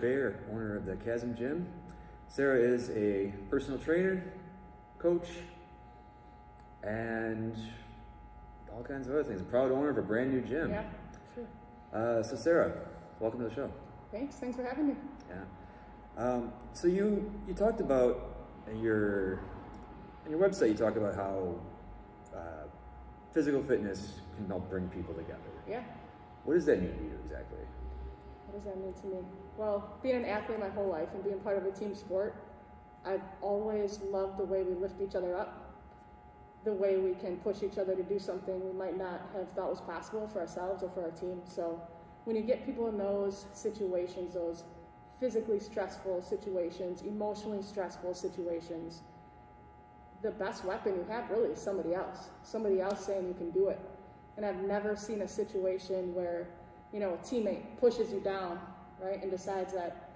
Bayer, owner of the Chasm Gym. Sara is a personal trainer, coach, and all kinds of other things. A proud owner of a brand new gym. Yeah, sure. So Sara, welcome to the show. Thanks for having me. Yeah. So you talked about on your website, you talk about how physical fitness can help bring people together. Yeah. What does that mean to you exactly? What does that mean to me? Well, being an athlete my whole life and being part of a team sport, I've always loved the way we lift each other up, the way we can push each other to do something we might not have thought was possible for ourselves or for our team. So when you get people in those situations, those physically stressful situations, emotionally stressful situations, the best weapon you have really is somebody else saying you can do it. And I've never seen a situation where, a teammate pushes you down, right, and decides that,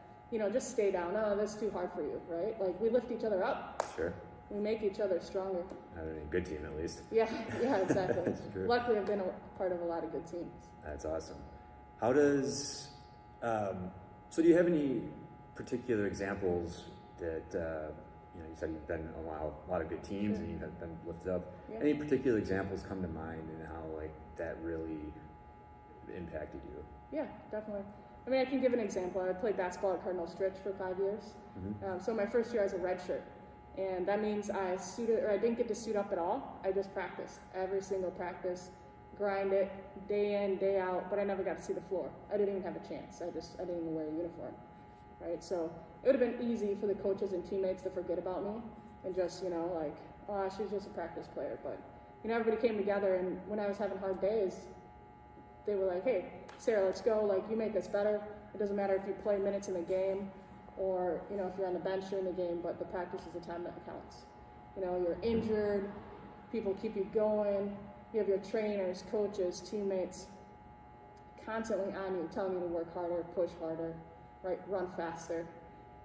just stay down. Oh, that's too hard for you, right? Like, we lift each other up. Sure. We make each other stronger. Not a good team, at least. Yeah, exactly. That's true. Luckily, I've been a part of a lot of good teams. That's awesome. How does, so do you have any particular examples that, you said you've been on a lot of good teams, sure, and you've been lifted up. Yeah. Any particular examples come to mind and how, that really impacted you? Yeah, definitely. I mean, I can give an example. I played basketball at Cardinal Stritch for 5 years. Mm-hmm. So my first year I was a redshirt. And that means I didn't get to suit up at all. I just practiced every single practice, grind it day in, day out, but I never got to see the floor. I didn't even have a chance. I didn't even wear a uniform, right? So it would have been easy for the coaches and teammates to forget about me and just, oh, she's just a practice player. But, everybody came together, and when I was having hard days, they were like, hey, Sara, let's go. You make us better. It doesn't matter if you play minutes in the game or, if you're on the bench during the game, but the practice is the time that counts. You're injured, people keep you going, you have your trainers, coaches, teammates constantly on you, telling you to work harder, push harder, right? Run faster.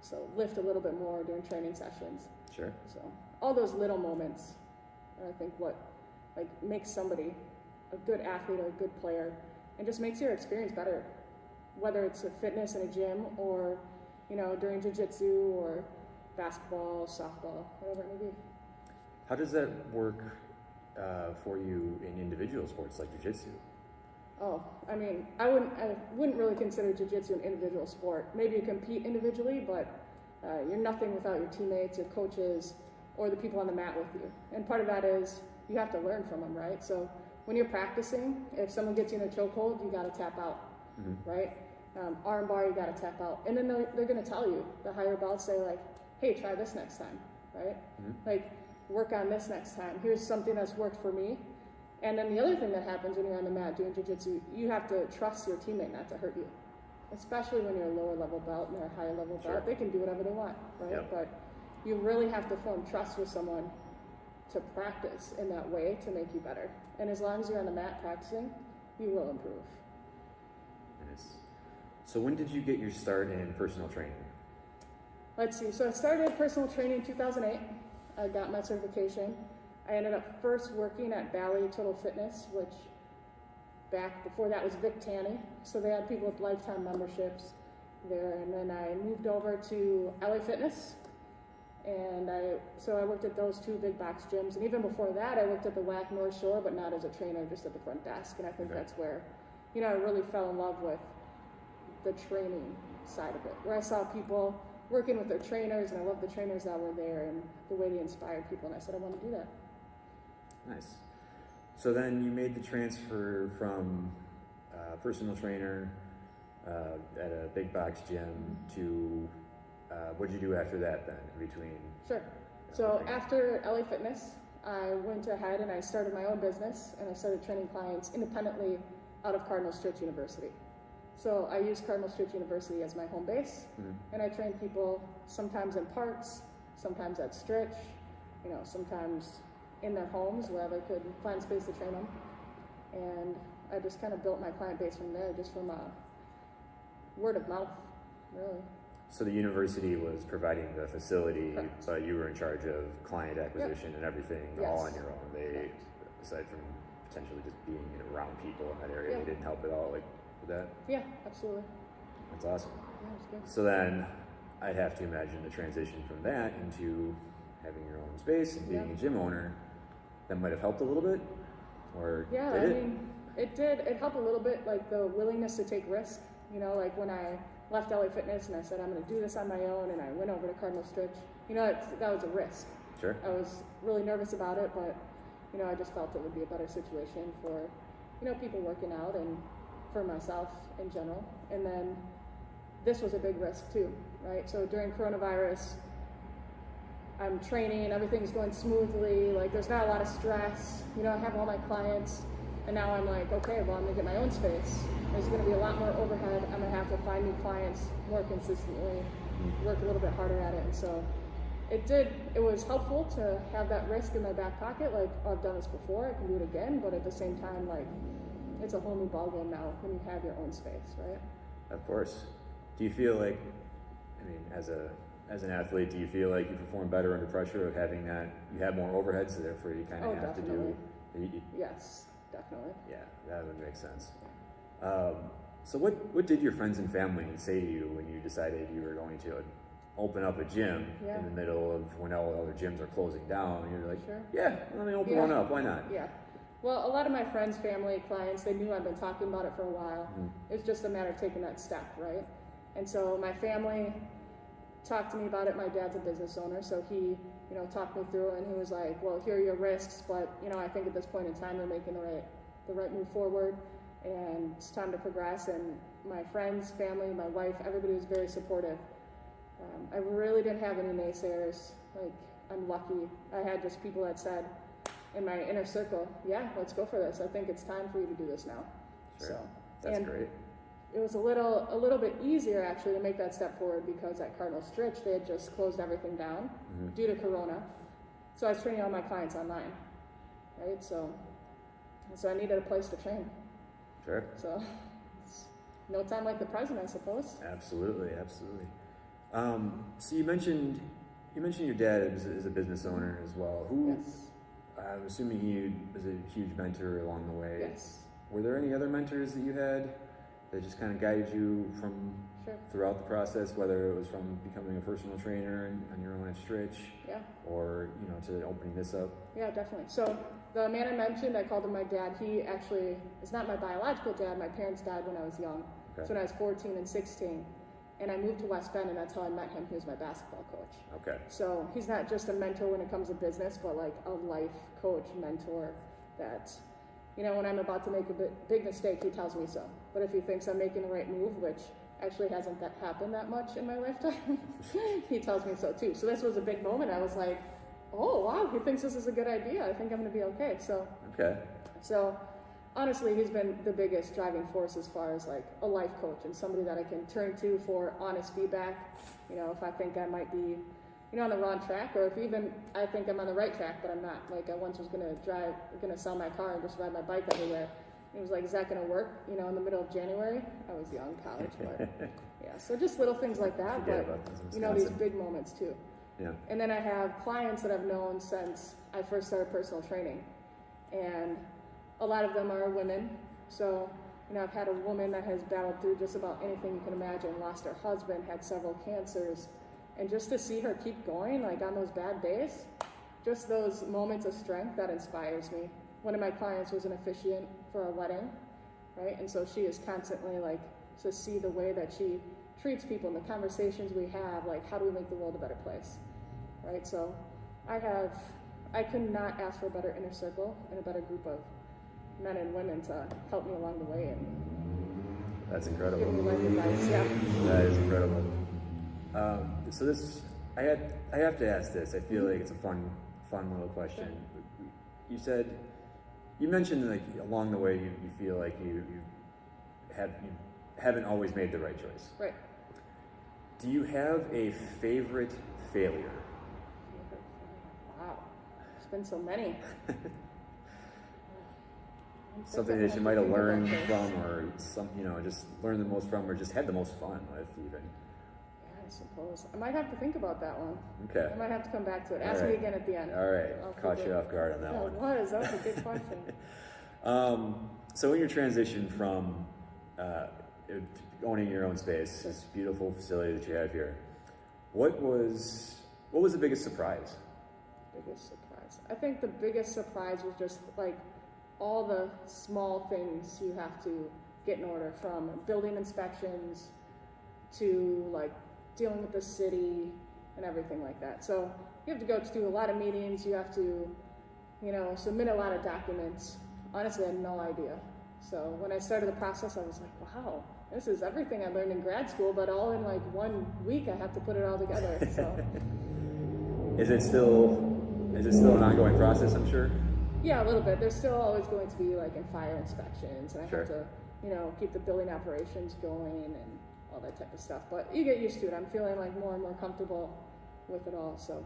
So lift a little bit more during training sessions. Sure. So all those little moments are, I think, what makes somebody a good athlete or a good player and just makes your experience better, whether it's a fitness in a gym or during jiu-jitsu or basketball, softball, whatever it may be. How does that work for you in individual sports like jiu-jitsu? Oh, I mean, I wouldn't really consider jiu-jitsu an individual sport. Maybe you compete individually, but you're nothing without your teammates, your coaches, or the people on the mat with you. And part of that is you have to learn from them, right? So when you're practicing, if someone gets you in a chokehold, you got to tap out, mm-hmm, right? Arm bar, you got to tap out. And then they're going to tell you, the higher belts say hey, try this next time, right? Mm-hmm. Work on this next time. Here's something that's worked for me. And then the other thing that happens when you're on the mat doing jiu-jitsu, you have to trust your teammate not to hurt you, especially when you're a lower level belt and they're a higher level Sure. belt. They can do whatever they want, right? Yep. But you really have to form trust with someone to practice in that way to make you better. And as long as you're on the mat practicing, you will improve. Nice. So when did you get your start in personal training? Let's see. So I started personal training in 2008. I got my certification. I ended up first working at Bally Total Fitness, which back before that was Vic Tanny. So they had people with lifetime memberships there. And then I moved over to LA Fitness. And I worked at those two big box gyms. And even before that, I worked at the WAC North Shore, but not as a trainer, just at the front desk. And I think that's where, I really fell in love with the training side of it, where I saw people working with their trainers, and I loved the trainers that were there and the way they inspired people. And I said, I want to do that. Nice. So then you made the transfer from personal trainer at a big box gym to what did you do after that then, in between? Sure. So after LA Fitness, I went ahead and I started my own business, and I started training clients independently out of Cardinal Stritch University. So I use Cardinal Stritch University as my home base, mm-hmm, and I train people sometimes in parks, sometimes at Stritch, sometimes in their homes where they could find space to train them. And I just kind of built my client base from there, just from word of mouth, really. So the university was providing the facility, Correct. But you were in charge of client acquisition, yep, and everything, yes, all on your own. They, correct, aside from potentially just being around people in that area, yeah, they didn't help at all with that? Yeah, absolutely. That's awesome. Yeah, it was good. So then I'd have to imagine the transition from that into having your own space and being a gym owner, that might have helped a little bit, or Yeah, did I it? mean, it did. It helped a little bit, like the willingness to take risk. You know, like when I left LA Fitness and I said I'm going to do this on my own, and I went over to Cardinal Stritch. You know, that was a risk. Sure. I was really nervous about it, but you know, I just felt it would be a better situation for, you know, people working out and for myself in general. And then this was a big risk too, right? So during coronavirus, I'm training, everything's going smoothly, like there's not a lot of stress, you know, I have all my clients, and now I'm like, okay, well, I'm gonna get my own space. There's gonna be a lot more overhead, I'm gonna have to find new clients more consistently, work a little bit harder at it, and so it was helpful to have that risk in my back pocket, like, oh, I've done this before, I can do it again, but at the same time, like, it's a whole new ballgame now when you have your own space, right? Of course. Do you feel like, I mean, as an athlete, do you feel like you perform better under pressure of having that, you have more overhead, so therefore you kind of have definitely. to do? Yes, definitely. Yeah, that would make sense. So what did your friends and family say to you when you decided you were going to open up a gym in the middle of when all other gyms are closing down? And you're like, sure. Yeah, let me open one up. Why not? Yeah. Well, a lot of my friends, family, clients, they knew I've been talking about it for a while. It's just a matter of taking that step, right? And so my family talked to me about it. My dad's a business owner, so he, you know, talked me through it, and he was like, well, here are your risks, but, you know, I think at this point in time you're making the right move forward, and it's time to progress. And my friends, family, my wife, everybody was very supportive. I really didn't have any naysayers. Like, I'm lucky. I had just people that said in my inner circle, yeah, let's go for this. I think it's time for you to do this now. Sure. So That's great. It was a little bit easier actually to make that step forward because at Cardinal Stritch they had just closed everything down due to Corona. So I was training all my clients online, right? So I needed a place to train. Sure. So it's no time like the present, I suppose. Absolutely. So you mentioned your dad is a business owner as well. Yes. I'm assuming he was a huge mentor along the way. Yes. Were there any other mentors that you had that just kind of guided you from throughout the process, whether it was from becoming a personal trainer on your own at Stritch, or you know, to opening this up? Yeah, definitely. So the man I mentioned, I called him my dad. He actually is not my biological dad. My parents died when I was young, so when I was 14 and 16. And I moved to West Bend, and that's how I met him. He was my basketball coach. Okay. So he's not just a mentor when it comes to business, but like a life coach, mentor that, you know, when I'm about to make a big mistake, he tells me so. But if he thinks I'm making the right move, which actually hasn't happened that much in my lifetime, he tells me so too. So this was a big moment. I was like, oh, wow, he thinks this is a good idea. I think I'm going to be okay. So honestly, he's been the biggest driving force as far as like a life coach and somebody that I can turn to for honest feedback. You know, if I think I might be, you know, on the wrong track, or if even I think I'm on the right track, but I'm not. Like I once was gonna sell my car and just ride my bike everywhere. He was like, is that gonna work? You know, in the middle of January. I was young, college, but yeah. So just little things like that, but you know, these big moments too. Yeah. And then I have clients that I've known since I first started personal training, and a lot of them are women. So, you know, I've had a woman that has battled through just about anything you can imagine, lost her husband, had several cancers, and just to see her keep going, like on those bad days, just those moments of strength, that inspires me. One of my clients was an officiant for a wedding, right? And so she is constantly like, to see the way that she treats people and the conversations we have, like how do we make the world a better place, right? So I could not ask for a better inner circle and a better group of men and women to help me along the way. And that's incredible. Give me life advice, yeah. That is incredible. So this, I have to ask this. I feel like it's a fun little question. Sure. You mentioned like along the way you feel like you haven't always made the right choice. Right. Do you have a favorite failure? Wow, there's been so many. Something that you might have learned from, or just learned the most from, or just had the most fun with, even. Yeah, I suppose I might have to think about that one. Okay. I might have to come back to it. Ask me again at the end. All right. Caught you off guard on that one. That was a good question. So in your transition from owning your own space, this beautiful facility that you have here. What was the biggest surprise? Biggest surprise. I think the biggest surprise was just like all the small things you have to get in order, from building inspections to like dealing with the city and everything like that. So you have to go to a lot of meetings, you have to, submit a lot of documents. Honestly, I had no idea. So when I started the process, I was like, wow, this is everything I learned in grad school, but all in like 1 week I have to put it all together. So Is it still an ongoing process, I'm sure? yeah, a little bit. There's still always going to be like in fire inspections, and I Sure. have to, keep the building operations going and all that type of stuff. But you get used to it. I'm feeling like more and more comfortable with it all. So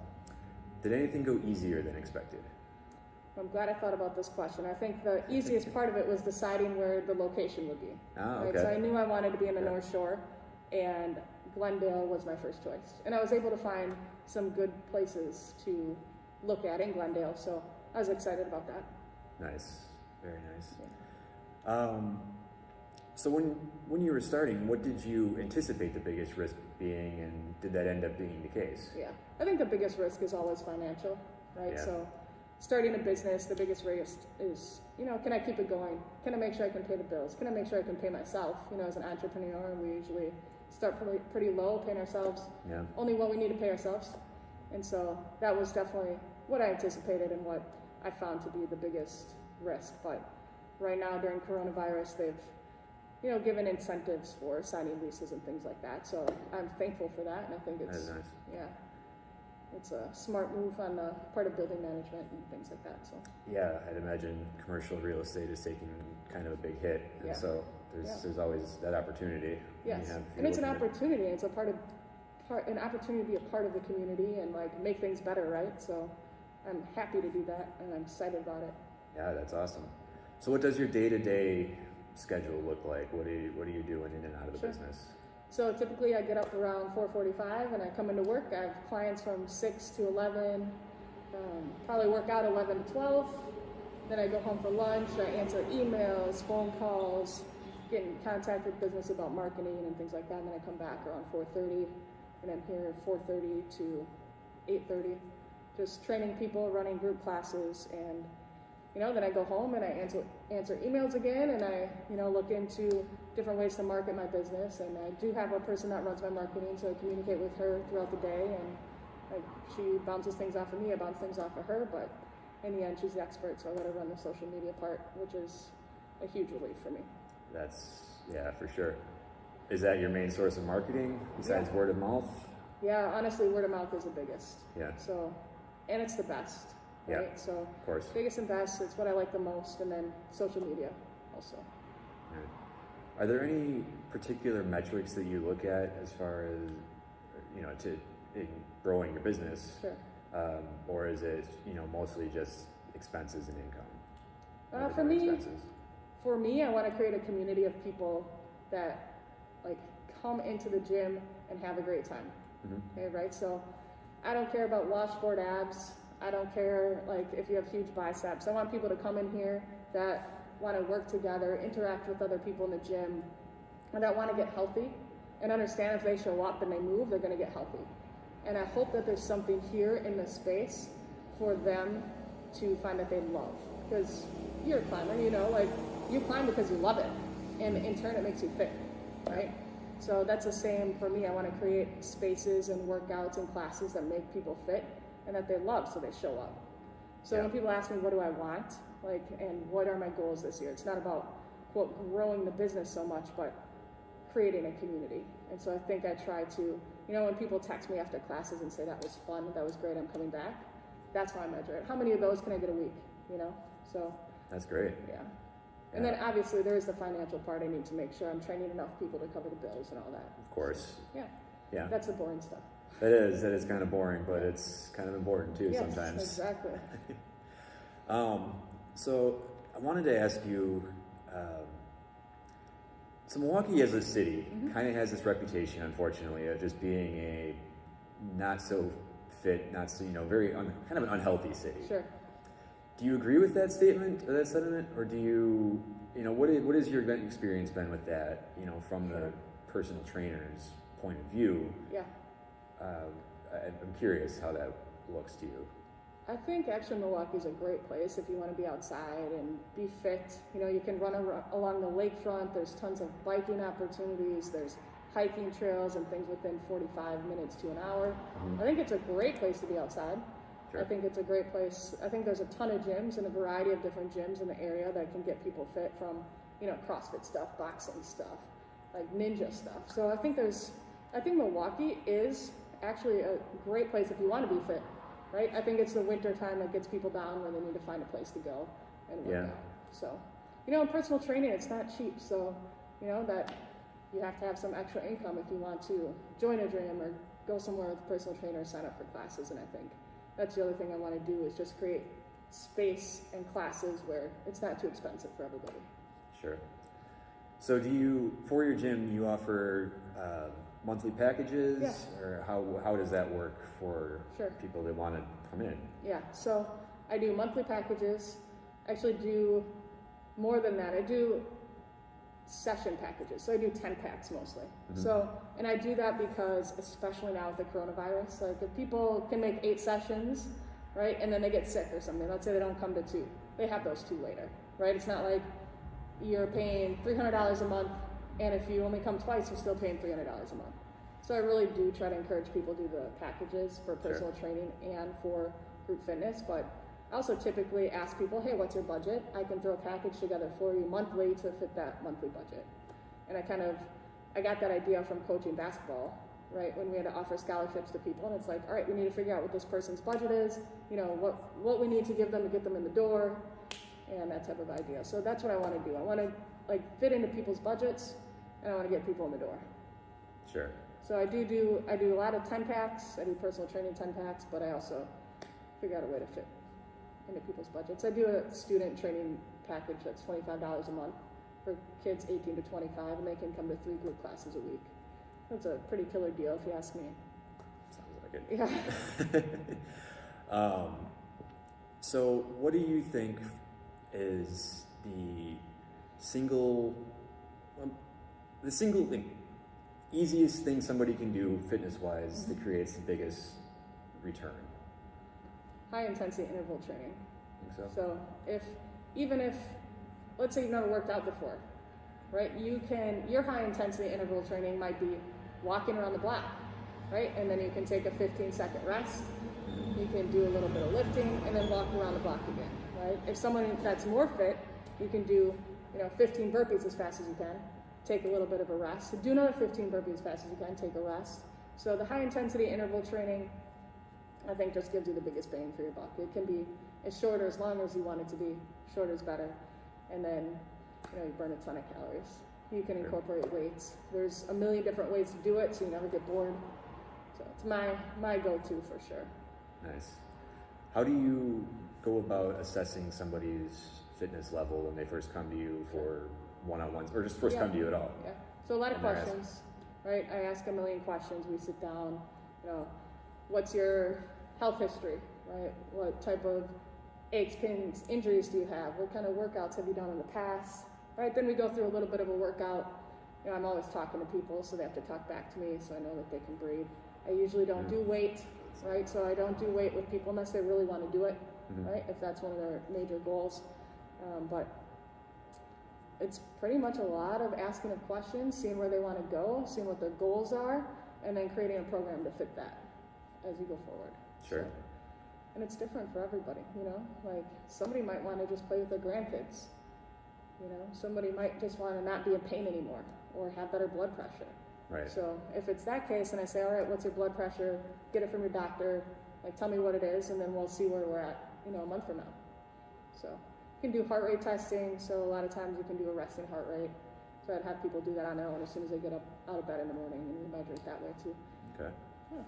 Did anything go easier than expected? I'm glad I thought about this question. I think the easiest part of it was deciding where the location would be. Ah, Right? okay. So I knew I wanted to be in the Yeah. North Shore, and Glendale was my first choice. And I was able to find some good places to look at in Glendale, so I was excited about that. Nice, very nice. Yeah. So when you were starting, what did you anticipate the biggest risk being, and did that end up being the case? Yeah, I think the biggest risk is always financial, right? Yeah. So starting a business, the biggest risk is, can I keep it going? Can I make sure I can pay the bills? Can I make sure I can pay myself? As an entrepreneur, we usually start pretty low, paying ourselves Yeah. only what we need to pay ourselves. And so that was definitely what I anticipated and what I found to be the biggest risk. But right now during coronavirus, they've given incentives for signing leases and things like that. So I'm thankful for that, and I think That it's is nice. it's a smart move on the part of building management and things like that. So Yeah, I'd imagine commercial real estate is taking kind of a big hit, and Yeah. so there's always that opportunity. when yes, you have and it's an people looking opportunity. It's an opportunity to be a part of the community and like make things better, right? So I'm happy to do that, and I'm excited about it. Yeah, that's awesome. So what does your day-to-day schedule look like? What are you doing in and out of the Sure. business? So typically I get up around 4:45 and I come into work. I have clients from 6 to 11, probably work out 11 to 12. Then I go home for lunch. I answer emails, phone calls, get in contact with business about marketing and things like that. And then I come back around 4:30, and I'm here 4:30 to 8:30, just training people, running group classes, and then I go home and I answer emails again, and I look into different ways to market my business. And I do have a person that runs my marketing, so I communicate with her throughout the day, and she bounces things off of me, I bounce things off of her, but in the end she's the expert, so I let her run the social media part, which is a huge relief for me. Yeah, for sure. Is that your main source of marketing besides word of mouth? Yeah, honestly, word of mouth is the biggest. Yeah. So, and it's the best, Yeah, right? So of course. biggest and best, it's what I like the most, and then social media also. Right. Are there any particular metrics that you look at as far as in growing your business? Sure. Or is it mostly just expenses and income? For me, I want to create a community of people that like come into the gym and have a great time. Mm-hmm. Okay, right? So I don't care about washboard abs. I don't care like if you have huge biceps. I want people to come in here that want to work together, interact with other people in the gym, and that want to get healthy and understand if they show up and they move, they're going to get healthy. And I hope that there's something here in this space for them to find that they love. Because you're a climber, you climb because you love it, and in turn it makes you fit, right? So that's the same for me. I want to create spaces and workouts and classes that make people fit and that they love, so they show up. So when people ask me what do I want, and what are my goals this year, it's not about quote growing the business so much, but creating a community. And so I think I try to, when people text me after classes and say that was fun, that was great, I'm coming back, that's how I measure it. How many of those can I get a week? So That's great. yeah. And then obviously there is the financial part. I need to make sure I'm training enough people to cover the bills and all that. Of course. Yeah. That's the boring stuff. That is kind of boring, but it's kind of important too Yes, sometimes. exactly. So I wanted to ask you, so Milwaukee as a city kind of has this reputation, unfortunately, of just being a not so fit, not so, very kind of an unhealthy city. Sure. Do you agree with that statement or that sentiment, or do you, what is your experience been with that, from the personal trainer's point of view? Yeah. I'm curious how that looks to you. I think actually Milwaukee is a great place if you want to be outside and be fit. You can run along the lakefront. There's tons of biking opportunities. There's hiking trails and things within 45 minutes to an hour. Mm-hmm. I think it's a great place to be outside. Sure. I think it's a great place. I think there's a ton of gyms and a variety of different gyms in the area that can get people fit from, CrossFit stuff, boxing stuff, like ninja stuff. So I think Milwaukee is actually a great place if you want to be fit, right? I think it's the winter time that gets people down when they need to find a place to go and work out. So, in personal training, it's not cheap. So, that you have to have some extra income if you want to join a gym or go somewhere with a personal trainer or sign up for classes. And I think that's the other thing I want to do is just create space and classes where it's not too expensive for everybody. Sure. So for your gym, you offer monthly packages? Yeah. Or how does that work for people that want to come in? Yeah, so I do monthly packages. I actually do more than that. I do session packages. So I do 10 packs mostly. Mm-hmm. So, and I do that because, especially now with the coronavirus, like if people can make 8 sessions, right, and then they get sick or something, let's say they don't come to 2, they have those 2 later, right? It's not like you're paying $300 a month, and if you only come twice, you're still paying $300 a month. So I really do try to encourage people to do the packages for personal training and for group fitness, but I also typically ask people, hey, what's your budget? I can throw a package together for you monthly to fit that monthly budget. And I got that idea from coaching basketball, right? When we had to offer scholarships to people, and it's like, all right, we need to figure out what this person's budget is, what we need to give them to get them in the door, and that type of idea. So that's what I want to do. I want to fit into people's budgets, and I want to get people in the door. Sure. So I do a lot of 10 packs. I do personal training 10 packs, but I also figure out a way to fit into people's budgets. I do a student training package that's $25 a month for kids 18 to 25, and they can come to 3 group classes a week. That's a pretty killer deal, if you ask me. Sounds like it. Yeah. So what do you think is the single easiest thing somebody can do fitness-wise that creates the biggest return? High intensity interval training. Think so? So even if let's say you've never worked out before, right? Your high intensity interval training might be walking around the block, right? And then you can take a 15-second rest. You can do a little bit of lifting and then walk around the block again, right? If someone that's more fit, you can do 15 burpees as fast as you can, take a little bit of a rest. So do another 15 burpees as fast as you can, take a rest. So the high intensity interval training, I think, just gives you the biggest bang for your buck. It can be as short or as long as you want it to be. Shorter is better. And then, you burn a ton of calories. You can incorporate weights. There's a million different ways to do it, so you never get bored. So it's my go-to for sure. Nice. How do you go about assessing somebody's fitness level when they first come to you for one-on-ones, or just first come to you at all? Yeah. So a lot of questions, right? I ask a million questions. We sit down. What's your health history, right? What type of aches, pains, injuries do you have? What kind of workouts have you done in the past? Right, then we go through a little bit of a workout. I'm always talking to people, so they have to talk back to me so I know that they can breathe. I usually don't do weight, right? So I don't do weight with people unless they really want to do it, right? If that's one of their major goals. But it's pretty much a lot of asking of questions, seeing where they want to go, seeing what their goals are, and then creating a program to fit that as you go forward. Sure. So, and it's different for everybody, like somebody might want to just play with their grandkids. Somebody might just want to not be in pain anymore or have better blood pressure. Right. So if it's that case and I say, all right, what's your blood pressure? Get it from your doctor. Tell me what it is, and then we'll see where we're at, a month from now. So you can do heart rate testing. So a lot of times you can do a resting heart rate. So I'd have people do that on their own as soon as they get up out of bed in the morning, and we measure it that way too. Okay. Yeah.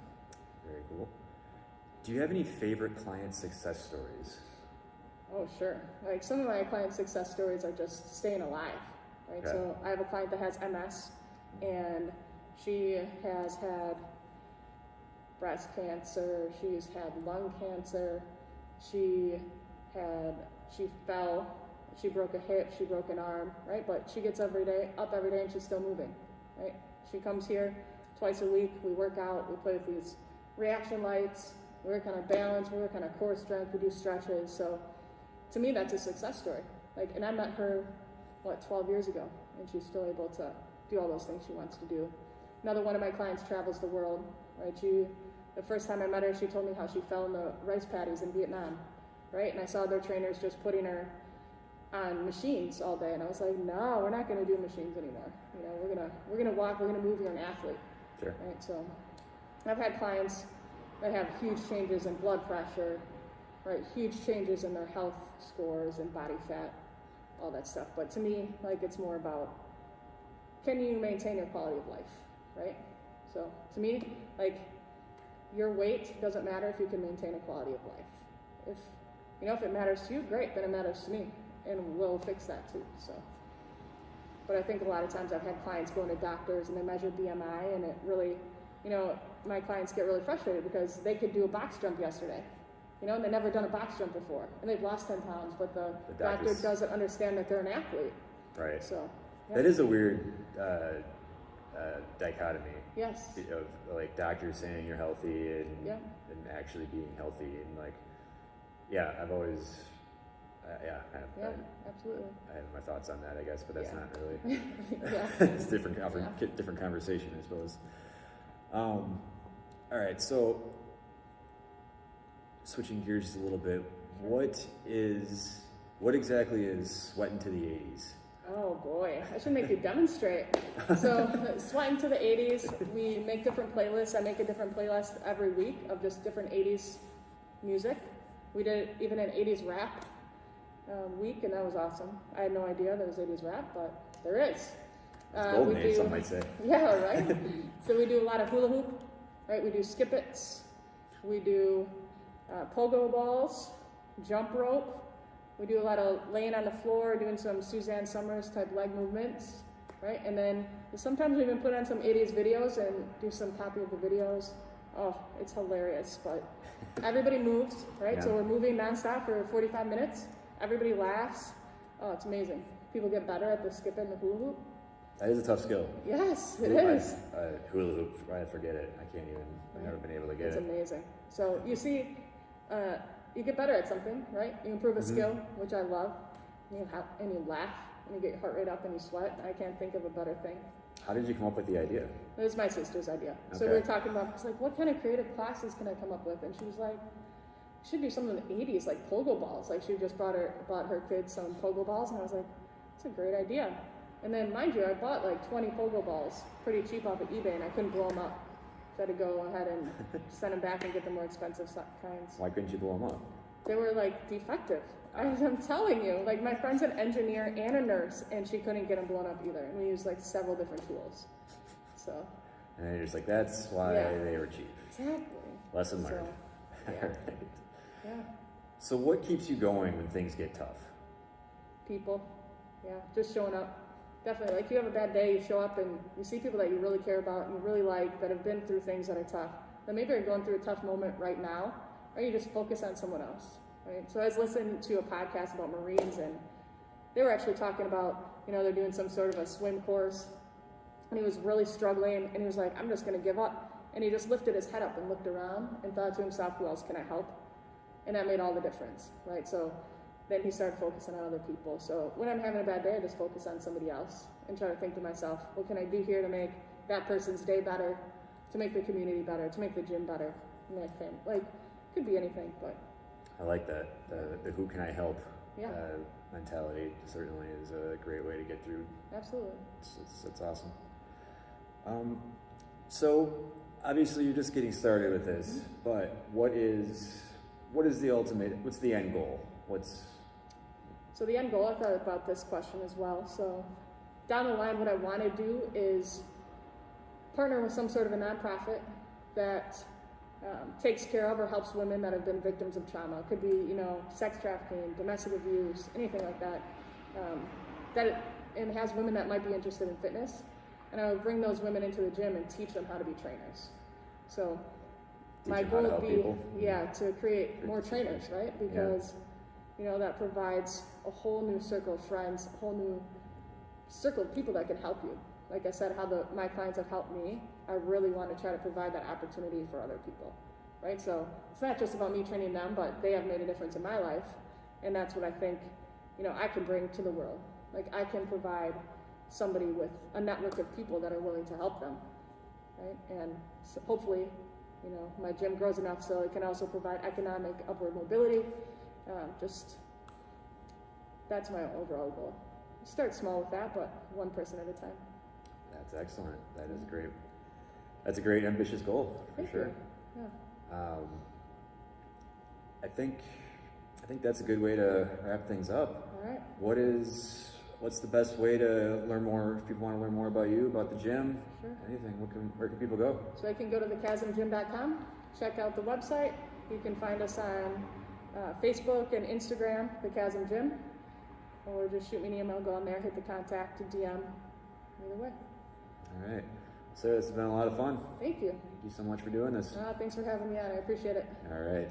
Very cool. Do you have any favorite client success stories? Oh, sure. Some of my client success stories are just staying alive, right? Okay. So I have a client that has MS, and she has had breast cancer, she's had lung cancer, she she fell, she broke a hip, she broke an arm, right? But she gets up every day and she's still moving, right? She comes here twice a week, we work out, we play with these reaction lights, we work on our balance, we work on our core strength, we do stretches. So to me, that's a success story. Like, and I met her, 12 years ago, and she's still able to do all those things she wants to do. Another one of my clients travels the world, right? The first time I met her, she told me how she fell in the rice paddies in Vietnam, right? And I saw their trainers just putting her on machines all day, and I was like, no, we're not going to do machines anymore. You know, we're gonna walk, we're gonna move. You're an athlete, sure. Right? So I've had clients that have huge changes in blood pressure, right? Huge changes in their health scores and body fat, all that stuff. But to me, like, it's more about, can you maintain your quality of life, right? So to me, like, your weight doesn't matter if you can maintain a quality of life. If it matters to you, great, then it matters to me, and we'll fix that too. So, but I think a lot of times I've had clients going to doctors and they measure BMI, and it really, my clients get really frustrated because they could do a box jump yesterday, and they've never done a box jump before, and they've lost 10 pounds, but the doctor doesn't understand that they're an athlete. Right. So yeah. That is a weird dichotomy. Yes. Of like doctors saying you're healthy and yeah. and actually being healthy, and like, yeah, I've always, absolutely. I have my thoughts on that, I guess, but that's not really. Yeah. It's different conversation, I suppose. All right, so switching gears just a little bit, what exactly is Sweatin' to the 80s? Oh boy, I should make you demonstrate. So, Sweatin' to the 80s, we make different playlists. I make a different playlist every week of just different 80s music. We did even an 80s rap week, and that was awesome. I had no idea there was 80s rap, but there is. Golden age, some might say. Yeah, right? So we do a lot of hula hoop, right? We do skip-its. We do pogo balls, jump rope. We do a lot of laying on the floor, doing some Suzanne Summers type leg movements, right? And then sometimes we even put on some 80s videos and do some copy of the videos. Oh, it's hilarious, but everybody moves, right? Yeah. So we're moving nonstop for 45 minutes. Everybody laughs. Oh, it's amazing. People get better at the skip and the hula hoop. That is a tough skill. Yes, it is. Hula hoop, I forget it. I've never been able to get it. It's amazing. So you see, you get better at something, right? You improve a skill, which I love. And you laugh, and you get your heart rate up, and you sweat. I can't think of a better thing. How did you come up with the idea? It was my sister's idea. Okay. So we were talking about, I was like, what kind of creative classes can I come up with? And she was like, you should do something in the 80s, like pogo balls. Like, she just bought her kids some pogo balls, and I was like, that's a great idea. And then, mind you, I bought like 20 pogo balls pretty cheap off of eBay, and I couldn't blow them up. So I had to go ahead and send them back and get the more expensive kinds. Why couldn't you blow them up? They were like defective. I'm telling you, like, my friend's an engineer and a nurse, and she couldn't get them blown up either. And we used like several different tools. So. And you're just like, that's why they were cheap. Exactly. Lesson learned. So, yeah. Right. Yeah. So what keeps you going when things get tough? People. Yeah. Just showing up. Definitely. Like, you have a bad day, you show up and you see people that you really care about and you really like, that have been through things that are tough. That maybe are going through a tough moment right now, or you just focus on someone else. Right? So I was listening to a podcast about Marines, and they were actually talking about, they're doing some sort of a swim course, and he was really struggling, and he was like, I'm just going to give up. And he just lifted his head up and looked around and thought to himself, who else can I help? And that made all the difference, right? So then he started focusing on other people. So when I'm having a bad day, I just focus on somebody else and try to think to myself, what can I do here to make that person's day better, to make the community better, to make the gym better, and that thing. Like, it could be anything, but. I like that. The who can I help mentality certainly is a great way to get through. Absolutely. It's awesome. So obviously you're just getting started with this, but what is the ultimate, what's the end goal? So the end goal, I thought about this question as well. So down the line, what I want to do is partner with some sort of a nonprofit that takes care of or helps women that have been victims of trauma. It could be, sex trafficking, domestic abuse, anything like that. And has women that might be interested in fitness. And I would bring those women into the gym and teach them how to be trainers. So my goal would be, to create more trainers, right? Because that provides a whole new circle of friends, a whole new circle of people that can help you. Like I said, how my clients have helped me, I really want to try to provide that opportunity for other people, right? So it's not just about me training them, but they have made a difference in my life, and that's what I think, I can bring to the world. Like, I can provide somebody with a network of people that are willing to help them, right? And so hopefully, my gym grows enough so it can also provide economic upward mobility. That's my overall goal. Start small with that, but one person at a time. That's excellent. That is great. That's a great ambitious goal, for Thank sure. you. Yeah. I think that's a good way to wrap things up. All right. What's the best way to learn more, if people want to learn more about you, about the gym, Sure. anything, where can people go? So they can go to thechasmgym.com, check out the website. You can find us on Facebook and Instagram, The Chasm Gym, or just shoot me an email, go on there, hit the contact, DM, either way. All right. Sarah, it's been a lot of fun. Thank you. Thank you so much for doing this. Thanks for having me on. I appreciate it. All right.